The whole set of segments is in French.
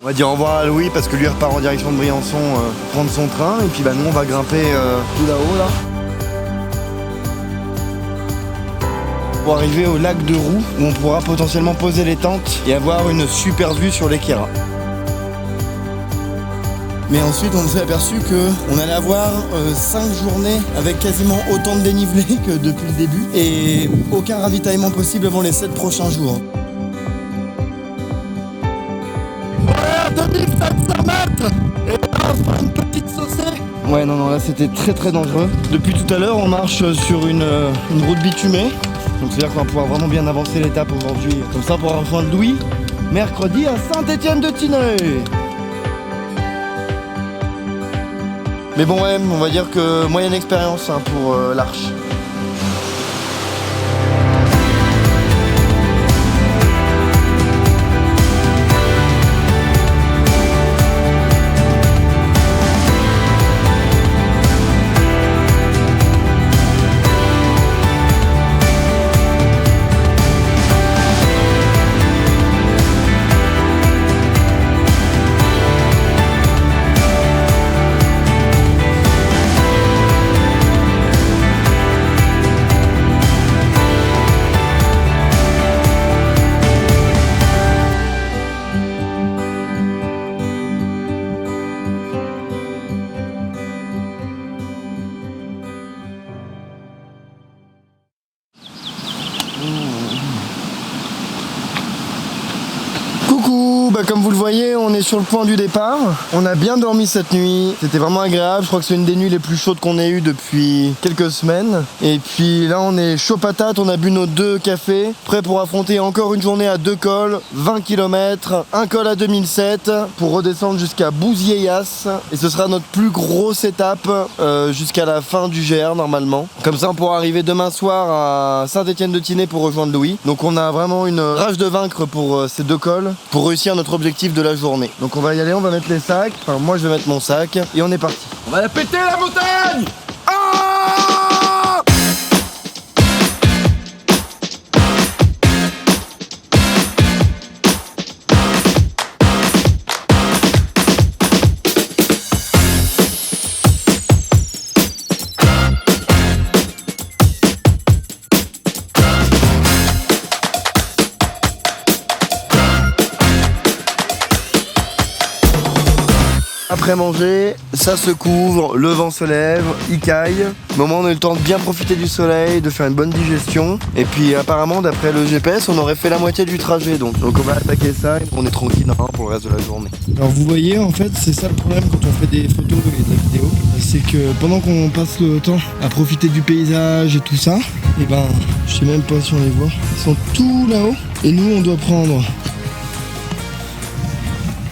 On va dire au revoir à Louis parce que lui repart en direction de Briançon prendre son train et puis bah nous on va grimper tout là-haut là. Pour arriver au lac de Roux où on pourra potentiellement poser les tentes et avoir une super vue sur les Queyras. Mais ensuite on s'est aperçu qu'on allait avoir 5 journées avec quasiment autant de dénivelé que depuis le début et aucun ravitaillement possible avant les 7 prochains jours. 2700 mètres et là on se prend une petite saucée. Ouais non là c'était très dangereux. Depuis tout à l'heure on marche sur une route bitumée. Donc c'est à dire qu'on va pouvoir vraiment bien avancer l'étape aujourd'hui. Comme ça on pourra rejoindre Louis mercredi à Saint-Étienne-de-Tinée. Mais bon ouais on va dire que moyenne expérience pour l'Arche. Coucou, comme vous le voyez, on est sur le point du départ. On a bien dormi cette nuit, c'était vraiment agréable. Je crois que c'est une des nuits les plus chaudes qu'on ait eues depuis quelques semaines. Et puis là, on est chaud patate, on a bu nos 2 cafés, prêts pour affronter encore une journée à 2 cols, 20 km, un col à 2007 pour redescendre jusqu'à Bouzieyas. Et ce sera notre plus grosse étape jusqu'à la fin du GR normalement. Comme ça, on pourra arriver demain soir à Saint-Étienne-de-Tinée pour rejoindre Louis. Donc on a vraiment une rage de vaincre pour ces 2 cols, pour réussir notre objectif de la journée. Donc on va y aller, on va mettre les sacs, enfin moi je vais mettre mon sac et on est parti. On va la péter la montagne. Après manger, ça se couvre, le vent se lève, il caille. Au moment où on a eu le temps de bien profiter du soleil, de faire une bonne digestion. Et puis apparemment d'après le GPS, on aurait fait la moitié du trajet. Donc on va attaquer ça et on est tranquille pour le reste de la journée. Alors vous voyez en fait c'est ça le problème quand on fait des photos et de la vidéo. C'est que pendant qu'on passe le temps à profiter du paysage et tout ça, et je sais même pas si on les voit. Ils sont tout là-haut. Et nous on doit prendre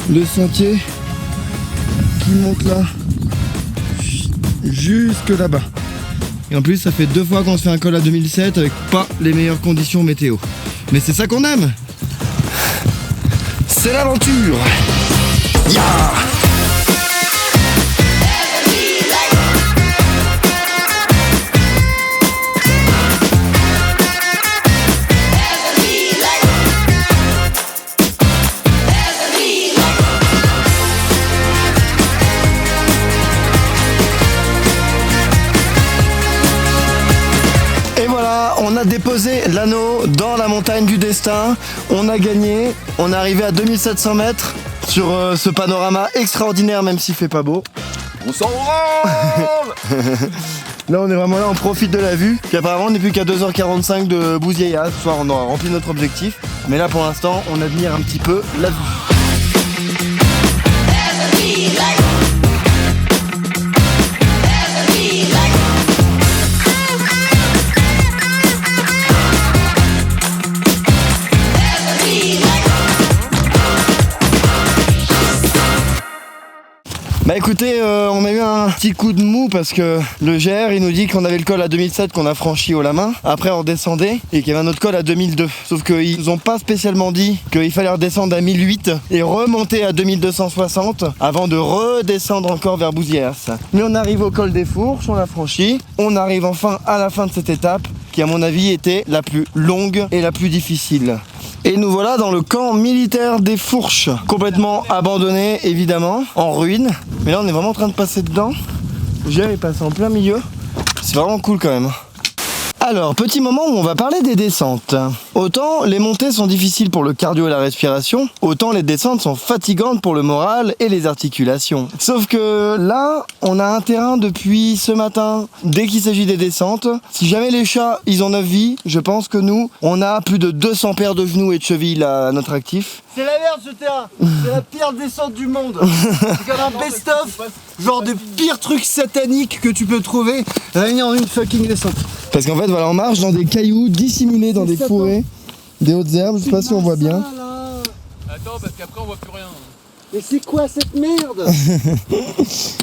le sentier qui monte là jusque là-bas. Et en plus ça fait 2 fois qu'on se fait un col à 2007 avec pas les meilleures conditions météo. Mais c'est ça qu'on aime. C'est l'aventure. Yeah. On a déposé l'anneau dans la montagne du destin, on a gagné, on est arrivé à 2700 mètres sur ce panorama extraordinaire même s'il fait pas beau. On s'en branle. Là on est vraiment là, on profite de la vue, puis apparemment on n'est plus qu'à 2h45 de Bouzieyas, ce soir on aura rempli notre objectif, mais là pour l'instant on admire un petit peu la vue. Bah écoutez, on a eu un petit coup de mou parce que le GR il nous dit qu'on avait le col à 2007 qu'on a franchi haut la main. Après on redescendait et qu'il y avait un autre col à 2002. Sauf qu'ils nous ont pas spécialement dit qu'il fallait redescendre à 1008 et remonter à 2260 avant de redescendre encore vers Bouzieyas. Mais on arrive au col des Fourches, on l'a franchi. On arrive enfin à la fin de cette étape qui à mon avis était la plus longue et la plus difficile. Et nous voilà dans le camp militaire des Fourches. Complètement abandonné évidemment, en ruine. Mais là on est vraiment en train de passer dedans. J'ai passé en plein milieu. C'est vraiment cool quand même. Alors, petit moment où on va parler des descentes. Autant les montées sont difficiles pour le cardio et la respiration, autant les descentes sont fatigantes pour le moral et les articulations. Sauf que là, on a un terrain depuis ce matin. Dès qu'il s'agit des descentes, si jamais les chats, ils ont 9 vies, je pense que nous, on a plus de 200 paires de genoux et de chevilles à notre actif. C'est la merde ce terrain. C'est la pire descente du monde. C'est comme un best-of, genre de pire truc satanique que tu peux trouver réuni en une fucking descente. Parce qu'en fait, voilà, on marche dans des cailloux dissimulés dans des fourrés, des hautes herbes, je sais pas si on voit bien. Attends, parce qu'après on voit plus rien. Mais c'est quoi cette merde?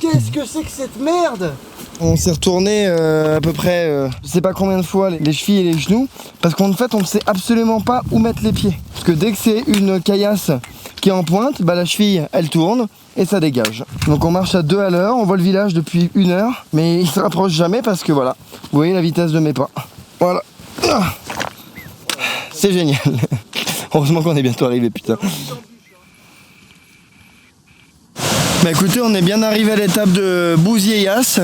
Qu'est-ce que c'est que cette merde? On s'est retourné à peu près, je sais pas combien de fois, les chevilles et les genoux, parce qu'en fait, on ne sait absolument pas où mettre les pieds. Parce que dès que c'est une caillasse qui est en pointe, bah la cheville, elle tourne et ça dégage. Donc on marche à 2 à l'heure, on voit le village depuis 1 heure, mais il se rapproche jamais parce que voilà, vous voyez la vitesse de mes pas. Voilà. C'est génial. Heureusement qu'on est bientôt arrivé, putain. Bah écoutez, on est bien arrivé à l'étape de Bouzieyas.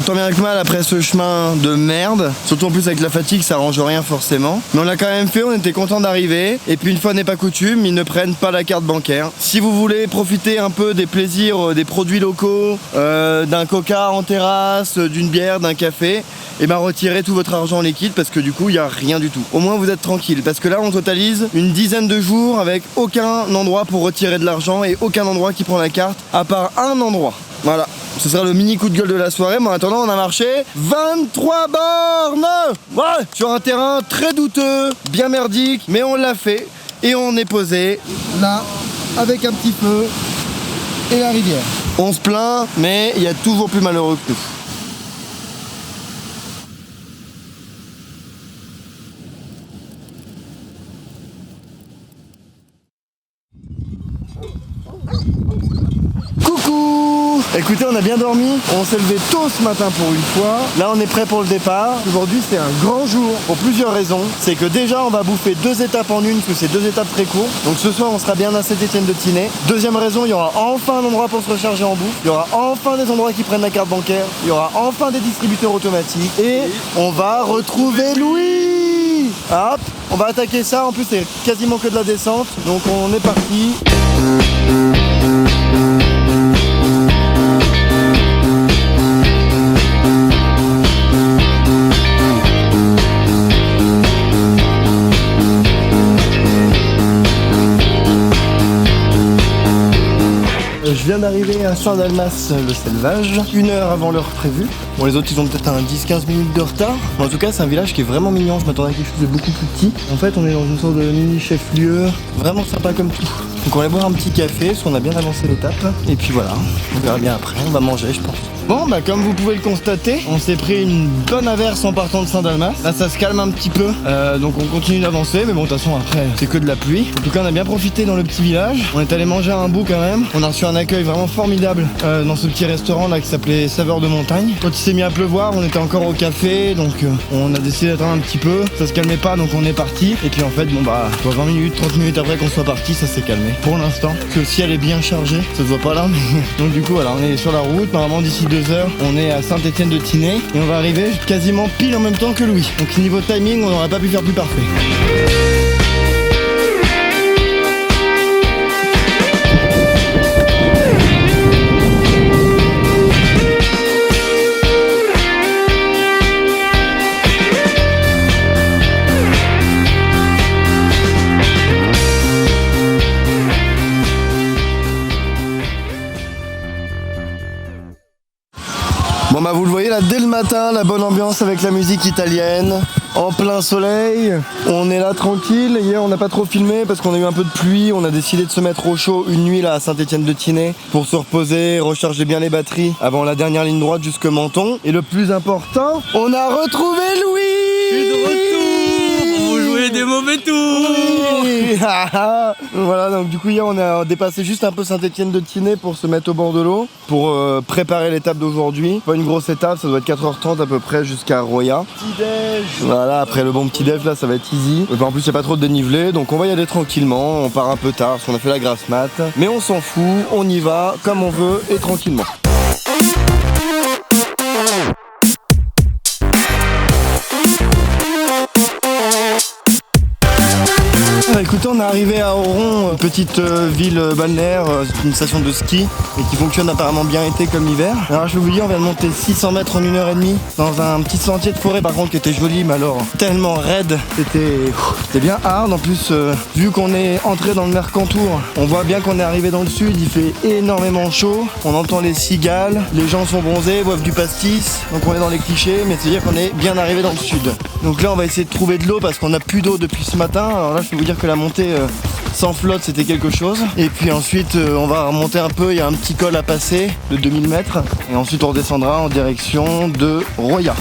Tant bien que mal après ce chemin de merde. Surtout en plus avec la fatigue, ça arrange rien forcément. Mais on l'a quand même fait, on était content d'arriver. Et puis une fois n'est pas coutume, ils ne prennent pas la carte bancaire. Si vous voulez profiter un peu des plaisirs des produits locaux, d'un coca en terrasse, d'une bière, d'un café, et ben retirez tout votre argent en liquide parce que du coup il n'y a rien du tout. Au moins vous êtes tranquille parce que là on totalise une dizaine de jours avec aucun endroit pour retirer de l'argent et aucun endroit qui prend la carte à part un endroit. Voilà, ce sera le mini coup de gueule de la soirée. Mais en attendant, on a marché 23 bornes, ouais, sur un terrain très douteux, bien merdique, mais on l'a fait et on est posé là avec un petit feu et la rivière. On se plaint, mais il y a toujours plus malheureux que nous. Coucou! Écoutez, on a bien dormi, on s'est levé tôt ce matin pour une fois. Là, on est prêt pour le départ. Aujourd'hui, c'est un grand jour pour plusieurs raisons. C'est que déjà, on va bouffer 2 étapes en une, parce que c'est 2 étapes très courtes. Donc ce soir, on sera bien à Saint-Étienne-de-Tinée. Deuxième raison, il y aura enfin un endroit pour se recharger en bouffe. Il y aura enfin des endroits qui prennent la carte bancaire. Il y aura enfin des distributeurs automatiques. Et on va retrouver Louis! Hop, on va attaquer ça. En plus, c'est quasiment que de la descente. Donc on est parti. Je viens d'arriver à Saint-Dalmas-le-Selvage, 1 heure avant l'heure prévue. Bon, les autres ils ont peut-être un 10-15 minutes de retard. Mais en tout cas, c'est un village qui est vraiment mignon. Je m'attendais à quelque chose de beaucoup plus petit. En fait, on est dans une sorte de mini chef-lieu, vraiment sympa comme tout. Donc on va aller boire un petit café, parce qu'on a bien avancé l'étape. Et puis voilà, on verra bien après. On va manger, je pense. Bon, bah comme vous pouvez le constater, on s'est pris une bonne averse en partant de Saint-Dalmas. Là, ça se calme un petit peu, donc on continue d'avancer. Mais bon, de toute façon, après, c'est que de la pluie. En tout cas, on a bien profité dans le petit village. On est allé manger un bout quand même. On a reçu un accueil vraiment formidable dans ce petit restaurant là qui s'appelait Saveurs de Montagne. Quand il s'est mis à pleuvoir, on était encore au café, donc on a décidé d'attendre un petit peu. Ça se calmait pas, donc on est parti. Et puis en fait, bon bah, 20 minutes, 30 minutes après qu'on soit parti, ça s'est calmé. Pour l'instant, parce que le ciel est bien chargé, ça se voit pas là, mais donc du coup, voilà, on est sur la route. Normalement, d'ici 2 heures, on est à Saint-Étienne-de-Tinée et on va arriver quasiment pile en même temps que Louis. Donc niveau timing, on n'aurait pas pu faire plus parfait. Bon bah vous le voyez là dès le matin, la bonne ambiance avec la musique italienne, en plein soleil, on est là tranquille. Hier on n'a pas trop filmé parce qu'on a eu un peu de pluie, on a décidé de se mettre au chaud une nuit là à Saint-Étienne-de-Tinée pour se reposer, recharger bien les batteries avant la dernière ligne droite jusque Menton. Et le plus important, on a retrouvé Louis! Je suis de retour pour vous jouer des mauvais tours. Oui. Voilà, donc du coup hier on a dépassé juste un peu Saint-Étienne de Tinée pour se mettre au bord de l'eau, pour préparer l'étape d'aujourd'hui. Pas une grosse étape, ça doit être 4h30 à peu près jusqu'à Roya. Petit-déj. Voilà, après le bon petit déj là ça va être easy. Et en plus il n'y a pas trop de dénivelé, donc on va y aller tranquillement. On part un peu tard parce qu'on a fait la grasse mat, mais on s'en fout, on y va comme on veut et tranquillement. Écoutez, on est arrivé à Oron, petite ville balnéaire, une station de ski et qui fonctionne apparemment bien été comme hiver. Alors je vais vous dire, on vient de monter 600 mètres en 1h30 dans un petit sentier de forêt par contre qui était joli, mais alors tellement raide, c'était bien hard. En plus, vu qu'on est entré dans le Mercantour, on voit bien qu'on est arrivé dans le sud, il fait énormément chaud, on entend les cigales, les gens sont bronzés, boivent du pastis, donc on est dans les clichés, mais c'est-à-dire qu'on est bien arrivé dans le sud. Donc là on va essayer de trouver de l'eau parce qu'on n'a plus d'eau depuis ce matin. Alors là je peux vous dire que la montée sans flotte c'était quelque chose. Et puis ensuite on va remonter un peu, il y a un petit col à passer de 2000 mètres. Et ensuite on redescendra en direction de Roya.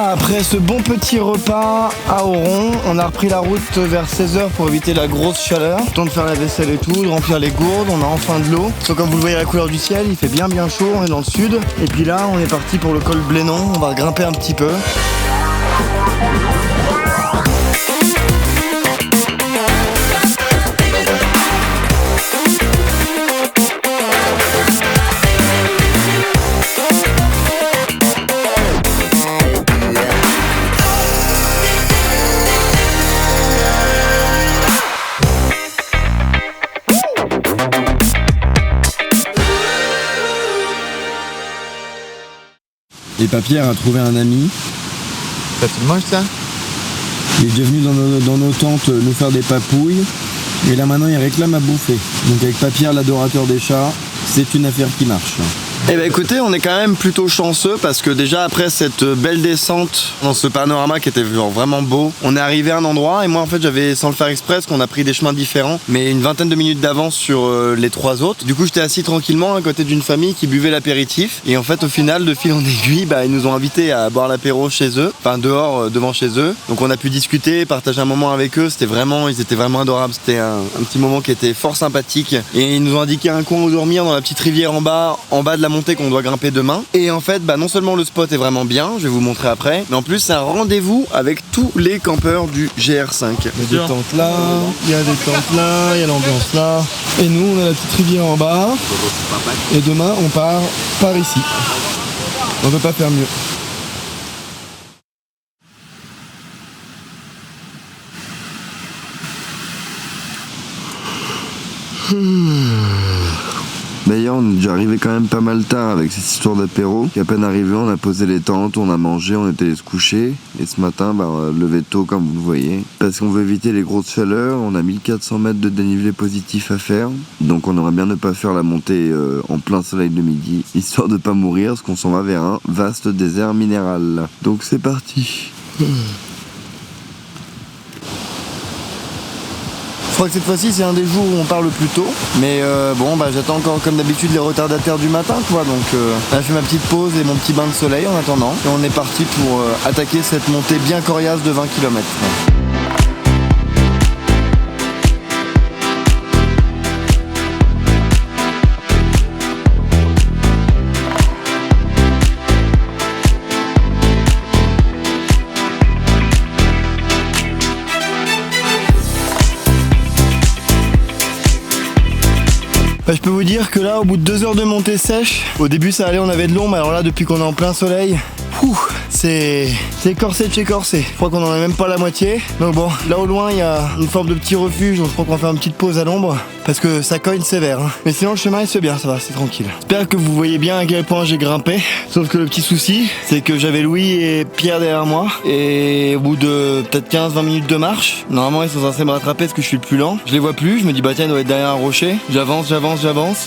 Après ce bon petit repas à Oron, on a repris la route vers 16h pour éviter la grosse chaleur. Temps de faire la vaisselle et tout, de remplir les gourdes, on a enfin de l'eau. Sauf comme vous le voyez à la couleur du ciel, il fait bien chaud, on est dans le sud. Et puis là, on est parti pour le col Blénon, on va grimper un petit peu. Et Papierre a trouvé un ami. Ça tu le manges ça? Il est déjà venu dans nos tentes nous faire des papouilles. Et là maintenant il réclame à bouffer. Donc avec Papierre, l'adorateur des chats, c'est une affaire qui marche. Eh ben écoutez, on est quand même plutôt chanceux parce que déjà après cette belle descente dans ce panorama qui était genre vraiment beau, on est arrivé à un endroit et moi en fait j'avais, sans le faire exprès, parce qu'on a pris des chemins différents, mais une vingtaine de minutes d'avance sur les trois autres. Du coup j'étais assis tranquillement à côté d'une famille qui buvait l'apéritif et en fait au final de fil en aiguille, bah, ils nous ont invités à boire l'apéro chez eux, enfin dehors devant chez eux. Donc on a pu discuter, partager un moment avec eux, ils étaient vraiment adorables, c'était un petit moment qui était fort sympathique et ils nous ont indiqué un coin où dormir dans la petite rivière en bas de la montée qu'on doit grimper demain. Et en fait, bah, non seulement le spot est vraiment bien, je vais vous montrer après, mais en plus c'est un rendez-vous avec tous les campeurs du GR5. Il y a des tentes là, il y a des tentes là, il y a l'ambiance là. Et nous on a la petite rivière en bas. Et demain on part par ici. On peut pas faire mieux. D'ailleurs, on est déjà arrivé quand même pas mal tard avec cette histoire d'apéro. À peine arrivé, on a posé les tentes, on a mangé, on était allé se coucher. Et ce matin, bah, on a levé tôt comme vous le voyez. Parce qu'on veut éviter les grosses chaleurs, on a 1400 mètres de dénivelé positif à faire. Donc on aimerait bien ne pas faire la montée en plein soleil de midi, histoire de pas mourir, parce qu'on s'en va vers un vaste désert minéral. Donc c'est parti. Je crois que cette fois-ci c'est un des jours où on part le plus tôt. Mais bon bah j'attends encore comme d'habitude les retardataires du matin quoi. Donc là je fais ma petite pause et mon petit bain de soleil en attendant. Et on est parti pour attaquer cette montée bien coriace de 20 km. Bah, je peux vous dire que là, au bout de 2 heures de montée sèche, au début ça allait, on avait de l'ombre, alors là, depuis qu'on est en plein soleil, c'est corsé de chez corsé. Je crois qu'on en a même pas la moitié. Donc bon, là au loin, il y a une forme de petit refuge, donc je crois qu'on va faire une petite pause à l'ombre, parce que ça cogne sévère. Hein. Mais sinon, le chemin, il se fait bien, ça va, c'est tranquille. J'espère que vous voyez bien à quel point j'ai grimpé. Sauf que le petit souci, c'est que j'avais Louis et Pierre derrière moi, et au bout de peut-être 15-20 minutes de marche, normalement ils sont censés me rattraper parce que je suis le plus lent. Je les vois plus, je me dis bah tiens, il doit être derrière un rocher. J'avance.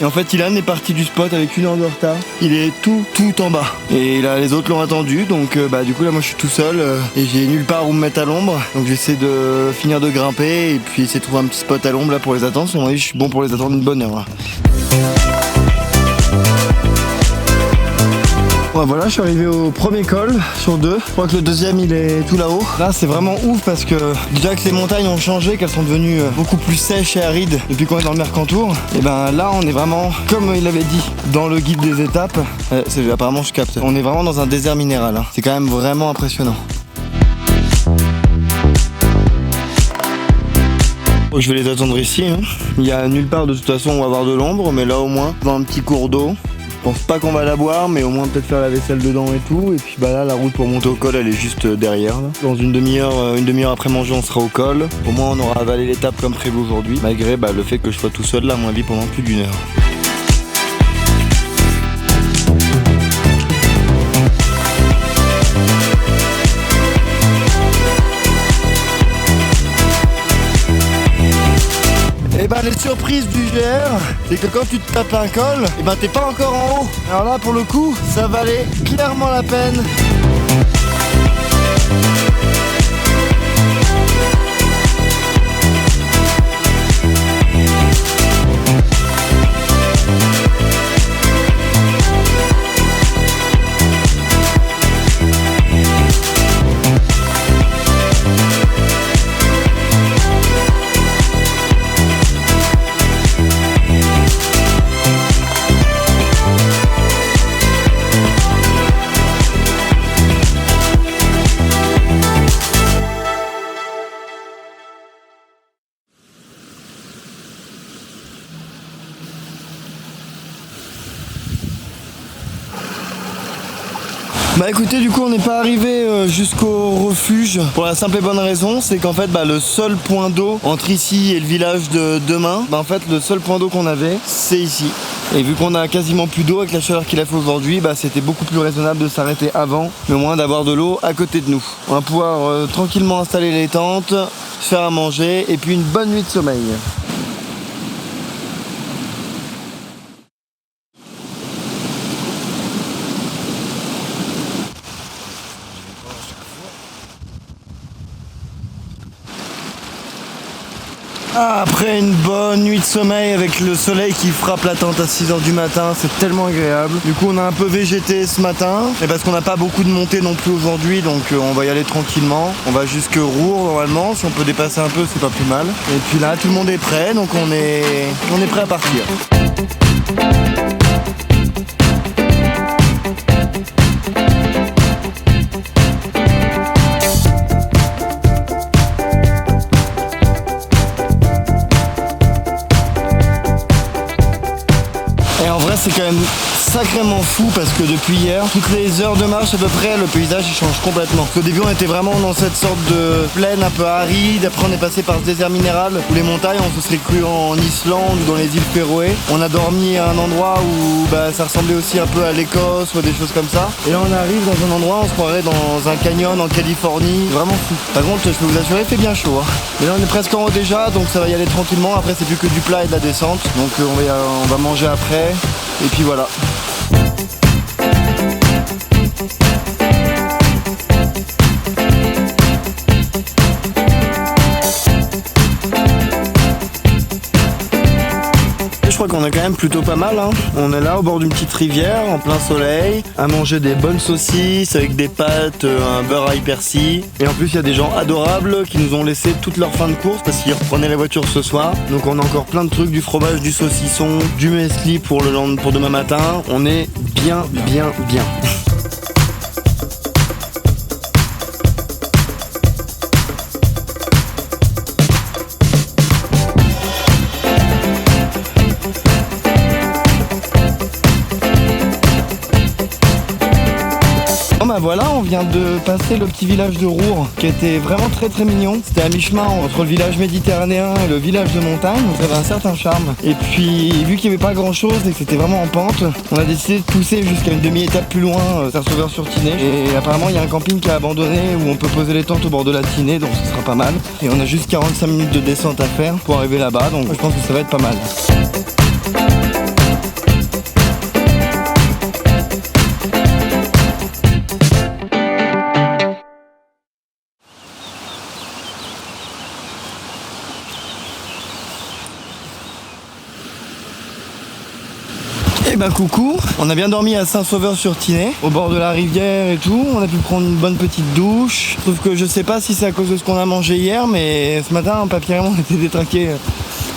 Et en fait, Ilan est parti du spot avec 1 heure de retard. Il est tout en bas. Et là, les autres l'ont attendu, donc bah du coup là, moi je suis tout seul et j'ai nulle part où me mettre à l'ombre. Donc j'essaie de finir de grimper et puis essayer de trouver un petit spot à l'ombre là pour les attendre. Sinon, je suis bon pour les attendre une bonne heure. Là. Ouais, voilà, je suis arrivé au premier col sur 2. Je crois que le deuxième il est tout là-haut. Là c'est vraiment ouf parce que déjà que les montagnes ont changé, qu'elles sont devenues beaucoup plus sèches et arides depuis qu'on est dans le Mercantour. Et ben là on est vraiment, comme il avait dit dans le guide des étapes, apparemment je capte, on est vraiment dans un désert minéral. Hein. C'est quand même vraiment impressionnant. Je vais les attendre ici. Hein. Il y a nulle part de toute façon où on va avoir de l'ombre, mais là au moins dans un petit cours d'eau. Je pense pas qu'on va la boire, mais au moins peut-être faire la vaisselle dedans et tout. Et puis bah là la route pour monter au col elle est juste derrière. Là. Dans une demi-heure après manger on sera au col. Au moins on aura avalé l'étape comme prévu aujourd'hui, malgré le fait que je sois tout seul là à mon avis pendant plus d'1 heure. Et bah les surprises du GR, c'est que quand tu te tapes un col, et bah t'es pas encore en haut. Alors là pour le coup, ça valait clairement la peine. Bah écoutez, du coup on n'est pas arrivé jusqu'au refuge pour la simple et bonne raison, c'est qu'en fait le seul point d'eau entre ici et le village de demain, en fait le seul point d'eau qu'on avait c'est ici. Et vu qu'on a quasiment plus d'eau avec la chaleur qu'il a fait aujourd'hui, c'était beaucoup plus raisonnable de s'arrêter avant, mais au moins d'avoir de l'eau à côté de nous. On va pouvoir tranquillement installer les tentes, se faire à manger et puis une bonne nuit de sommeil. Après une bonne nuit de sommeil avec le soleil qui frappe la tente à 6h du matin, c'est tellement agréable. Du coup on a un peu végété ce matin, mais parce qu'on n'a pas beaucoup de montée non plus aujourd'hui, donc on va y aller tranquillement. On va jusque Roure normalement, si on peut dépasser un peu c'est pas plus mal. Et puis là tout le monde est prêt, donc on est prêt à partir. C'est quand même sacrément fou parce que depuis hier, toutes les heures de marche à peu près, le paysage il change complètement. Au début on était vraiment dans cette sorte de plaine un peu aride, après on est passé par ce désert minéral où les montagnes on se serait cru en Islande ou dans les îles Féroé. On a dormi à un endroit où ça ressemblait aussi un peu à l'Écosse ou des choses comme ça. Et là on arrive dans un endroit, on se croirait dans un canyon en Californie, vraiment fou. Par contre je peux vous assurer il fait bien chaud. Hein. Mais là on est presque en haut déjà, donc ça va y aller tranquillement. Après c'est plus que du plat et de la descente, donc on va manger après. Et puis voilà. Je crois qu'on est quand même plutôt pas mal. Hein. On est là au bord d'une petite rivière, en plein soleil, à manger des bonnes saucisses avec des pâtes, un beurre à persil. Et en plus, il y a des gens adorables qui nous ont laissé toute leur fin de course parce qu'ils reprenaient la voiture ce soir. Donc on a encore plein de trucs, du fromage, du saucisson, du muesli pour demain matin. On est bien. Voilà, on vient de passer le petit village de Roure qui était vraiment très mignon. C'était à mi-chemin entre le village méditerranéen et le village de montagne, donc ça avait un certain charme. Et puis vu qu'il n'y avait pas grand chose et que c'était vraiment en pente, on a décidé de pousser jusqu'à une demi-étape plus loin, Saint-Sauveur-sur-Tinée. Et apparemment il y a un camping qui a abandonné où on peut poser les tentes au bord de la Tinée, donc ce sera pas mal. Et on a juste 45 minutes de descente à faire pour arriver là-bas, donc je pense que ça va être pas mal. ben coucou, on a bien dormi à Saint-Sauveur-sur-Tinée, au bord de la rivière et tout. On a pu prendre une bonne petite douche. Je trouve que je sais pas si c'est à cause de ce qu'on a mangé hier, mais ce matin, Papy et moi, on était détraqués.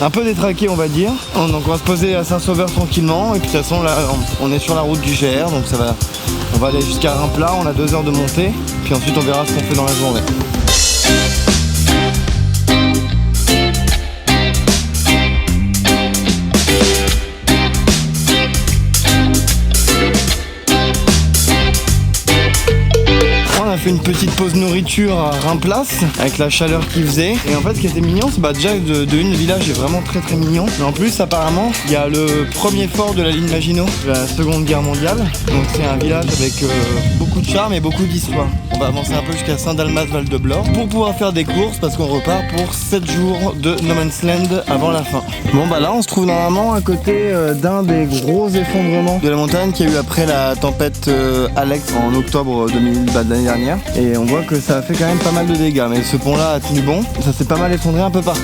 Un peu détraqué on va dire. Donc on va se poser à Saint-Sauveur tranquillement et puis de toute façon là on est sur la route du GR donc ça va. On va aller jusqu'à Reimplat, on a 2 heures de montée puis ensuite on verra ce qu'on fait dans la journée. On a fait une petite pause nourriture à Reimplas avec la chaleur qu'il faisait et en fait ce qui était mignon c'est déjà de une le village est vraiment très très mignon mais en plus apparemment il y a le premier fort de la ligne Maginot de la Seconde Guerre mondiale donc c'est un village avec beaucoup de charme et beaucoup d'histoire. On va avancer un peu jusqu'à Saint-Dalmas-Val-de-Blore pour pouvoir faire des courses parce qu'on repart pour 7 jours de No Man's Land avant la fin. Bon bah là on se trouve normalement à côté d'un des gros effondrements de la montagne qu'il y a eu après la tempête Alex en octobre 2000 de l'année dernière. Et on voit que ça a fait quand même pas mal de dégâts mais ce pont là a tenu bon, ça s'est pas mal effondré un peu partout.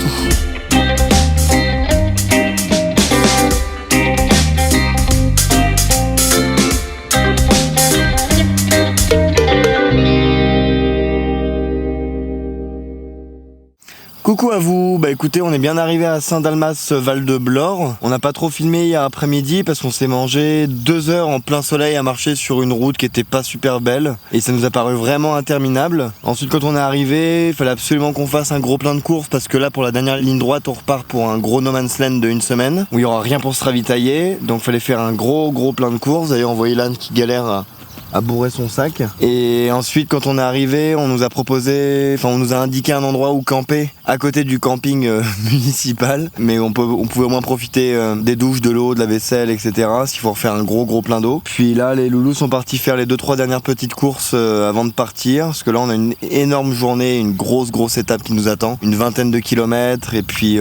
Coucou à vous, bah écoutez on est bien arrivé à Saint-Dalmas-Val-de-Blore. On n'a pas trop filmé hier après-midi parce qu'on s'est mangé 2 heures en plein soleil à marcher sur une route qui était pas super belle et ça nous a paru vraiment interminable. Ensuite quand on est arrivé, il fallait absolument qu'on fasse un gros plein de courses parce que là pour la dernière ligne droite on repart pour un gros No Man's Land de 1 semaine où il y aura rien pour se ravitailler donc il fallait faire un gros plein de courses. D'ailleurs on voyait l'âne qui galère à bourrer son sac. Et ensuite quand on est arrivé on nous a proposé, enfin on nous a indiqué un endroit où camper à côté du camping municipal mais on pouvait au moins profiter des douches, de l'eau, de la vaisselle etc. S'il faut refaire un gros plein d'eau. Puis là les loulous sont partis faire les 2-3 dernières petites courses avant de partir parce que là on a une énorme journée, une grosse étape qui nous attend, une 20aine de kilomètres et puis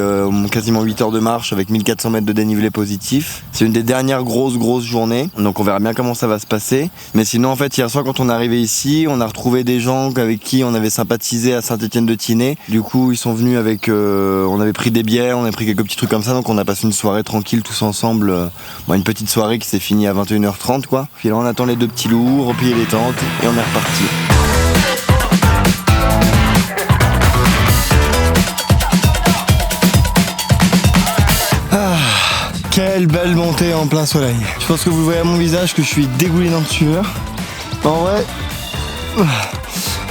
quasiment 8 heures de marche avec 1400 mètres de dénivelé positif. C'est une des dernières grosses journées donc on verra bien comment ça va se passer mais sinon en fait hier soir quand on est arrivé ici on a retrouvé des gens avec qui on avait sympathisé à Saint-Étienne-de-Tinée. Du coup ils sont venus avec on avait pris des bières, on a pris quelques petits trucs comme ça donc on a passé une soirée tranquille tous ensemble, une petite soirée qui s'est finie à 21h30 quoi. Puis là on attend les 2 petits loups, replier les tentes et on est reparti. Quelle belle montée en plein soleil. Je pense que vous voyez à mon visage que je suis dégoulinant de sueur. En vrai,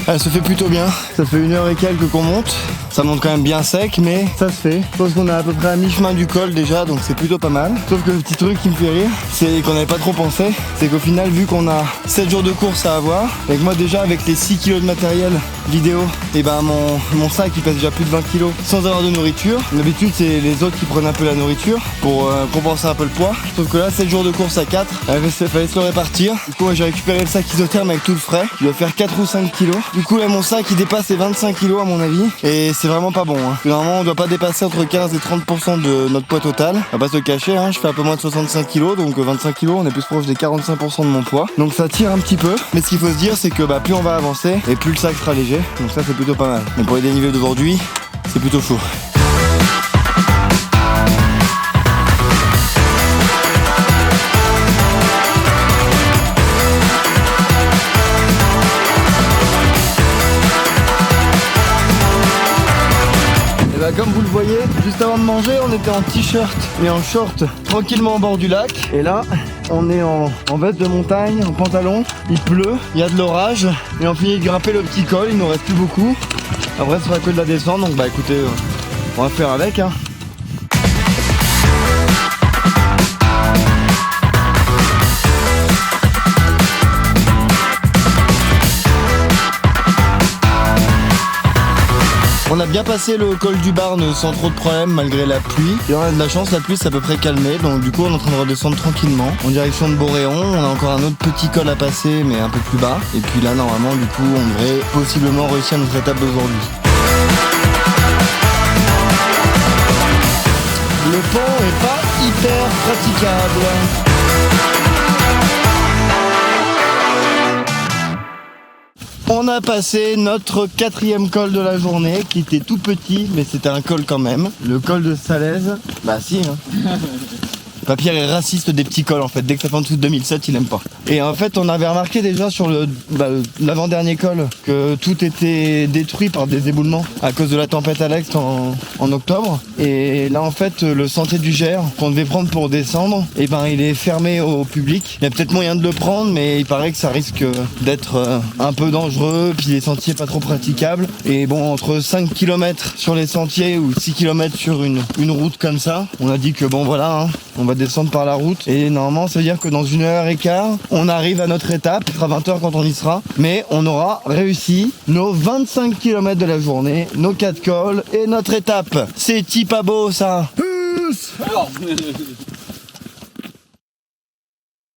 elle se fait plutôt bien. Ça fait 1 heure et quelques qu'on monte. Ça monte quand même bien sec, mais ça se fait. Je pense qu'on est à peu près à mi-chemin du col déjà, donc c'est plutôt pas mal. Sauf que le petit truc qui me fait rire, c'est qu'on n'avait pas trop pensé. C'est qu'au final, vu qu'on a 7 jours de course à avoir, et que moi déjà avec les 6 kilos de matériel vidéo, et ben mon sac il pèse déjà plus de 20 kilos sans avoir de nourriture. D'habitude c'est les autres qui prennent un peu la nourriture pour compenser un peu le poids. Sauf que là 7 jours de course à 4, il fallait se le répartir. Du coup moi j'ai récupéré le sac isotherme avec tout le frais. Il doit faire 4 ou 5 kilos. Du coup là mon sac il dépasse les 25 kilos à mon avis. Et c'est vraiment pas bon. Normalement on doit pas dépasser entre 15 et 30% de notre poids total. On va pas se le cacher, je fais un peu moins de 65 kilos, donc 25 kilos on est plus proche des 45% de mon poids. Donc ça tire un petit peu. Mais ce qu'il faut se dire c'est que plus on va avancer et plus le sac sera léger. Donc ça c'est plutôt pas mal. Mais pour les dénivelés d'aujourd'hui, c'est plutôt chaud. Comme vous le voyez, juste avant de manger, on était en t-shirt et en short tranquillement au bord du lac. Et là, on est en veste de montagne, en pantalon. Il pleut, il y a de l'orage. Et on finit de grimper le petit col, il nous reste plus beaucoup. Après, ce sera que de la descente. Donc écoutez, on va faire avec. On a bien passé le col du Barne sans trop de problèmes malgré la pluie. Et on a de la chance, la pluie s'est à peu près calmée. Donc du coup on est en train de redescendre tranquillement en direction de Boréon. On a encore un autre petit col à passer mais un peu plus bas. Et puis là normalement du coup on devrait possiblement réussir notre étape d'aujourd'hui. Le pont est pas hyper praticable. On a passé notre 4e col de la journée qui était tout petit mais c'était un col quand même. Le col de Salaise, bah si Papierre est raciste des petits cols en fait. Dès que ça fait en dessous de 2007, il aime pas. Et en fait, on avait remarqué déjà sur l'avant-dernier col que tout était détruit par des éboulements à cause de la tempête Alex en octobre. Et là, en fait, le sentier du Gers qu'on devait prendre pour descendre, et ben, il est fermé au public. Il y a peut-être moyen de le prendre, mais il paraît que ça risque d'être un peu dangereux, puis les sentiers pas trop praticables. Et bon, entre 5 km sur les sentiers ou 6 km sur une route comme ça, on a dit que bon voilà, hein, on va descendre par la route. Et normalement, ça veut dire que dans 1h15, on arrive à notre étape. Il sera 20h quand on y sera. Mais on aura réussi nos 25 km de la journée, nos 4 cols et notre étape. C'est pas beau ça.